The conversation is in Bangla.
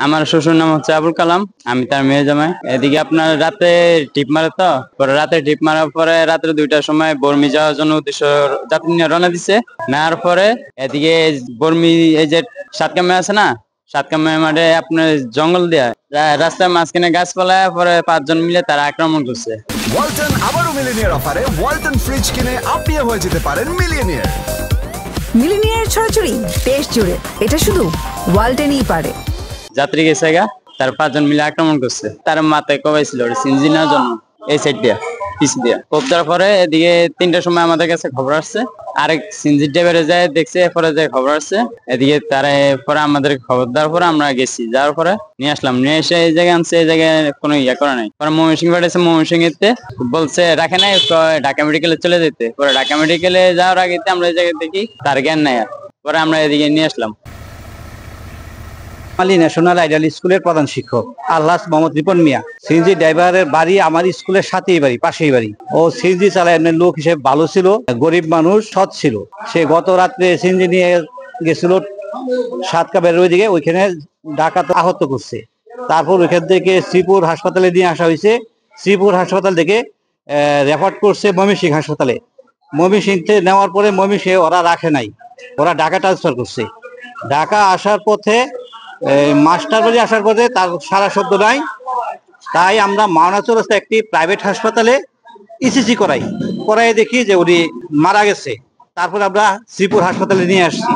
আমার শ্বশুর নাম হচ্ছে আবুল কালাম, আমি তার মেয়ে জামাই। এদিকে আপনার রাতে টিপ মারে, তো পরে রাতে টিপ মারার পরে রাত্রে 2টার সময় বর্মি যাওয়ার জন্য উদ্দেশ্য যাত্রী নিয়ে রওনা দিচ্ছে। নেওয়ার পরে এদিকে বর্মি এই যে সাতকামে আছে না, সাতকামে মাঠে আপনার জঙ্গল দেয়া রাস্তার মাঝখানে গাছপালা, পরে 5 জন মিলে তারা আক্রমণ করছে। ওয়ালটন আবারও মিলিনিয়ার অফারে ওয়ালটন ফ্রিজ কিনে আপনিও হয়ে যেতে পারেন মিলিয়নিয়ার। মিলিনিয়ার ছড়াছড়ি দেশ জুড়ে, এটা শুধু ওয়ালটনই পারে। যাত্রী গেছে গা, তার 5 জন মিলে আক্রমণ করছে। তার মাথায় কবাইছিল সিনজি নেওয়ার জন্য, এই সাইড দিয়া পিছু দিয়া কোপটার পরে এদিকে 3টার সময় আমাদের কাছে খবর আসছে, আরেক সিনজি ড্রাইভারে যায় দেখছে, এরপরে যায় খবর আসছে এদিকে তারা, পরে আমাদের খবর দেওয়ার পরে আমরা গেছি, যাওয়ার পরে নিয়ে আসলাম, নিয়ে এসে এই জায়গায় আনছে। এই জায়গায় কোনো ইয়া করা নাই। পরে ময়মনসিংহ পাঠাইছে, ময়মনসিংহ এতে বলছে রাখে নাই, ঢাকা মেডিকেলে চলে যেতে। পরে ঢাকা মেডিকেলে যাওয়ার আগে আমরা এই জায়গায় দেখি তার জ্ঞান নাই, আর পরে আমরা এদিকে নিয়ে আসলাম। ন্যাশনাল আইডিয়াল স্কুলের প্রধান শিক্ষক আল্লাহ মোহাম্মদ রিপন মিয়া। সিএনজি ড্রাইভারের বাড়ি আমার স্কুলের সাথেই বাড়ি, পাশেই বাড়ি। ও সিএনজি চালায় লোক হিসেবে ভালো ছিল, গরিব মানুষ, সৎ ছিল। সে গত রাত্রে সিএনজি নিয়ে গেছিল সাতকামের ওইদিকে, ওইখানে ডাকাত আহত করছে। তারপর ওইখান থেকে শ্রীপুর হাসপাতালে নিয়ে আসা হয়েছে। শ্রীপুর হাসপাতাল থেকে রেফার করছে ময়মনসিংহ হাসপাতালে। ময়মনসিংহতে নেওয়ার পরে ময়মনসিংহে ওরা রাখে নাই, ওরা ঢাকা ট্রান্সফার করছে। ঢাকা আসার পথে মাস্টার বাড়ি আসার পথে তার সারা শব্দ নাই। তাই আমরা মাওনা চৌরাস্তা একটি প্রাইভেট হাসপাতালে ইসিজি করাই দেখি যে উনি মারা গেছে। তারপর আমরা শ্রীপুর হাসপাতালে নিয়ে আসছি।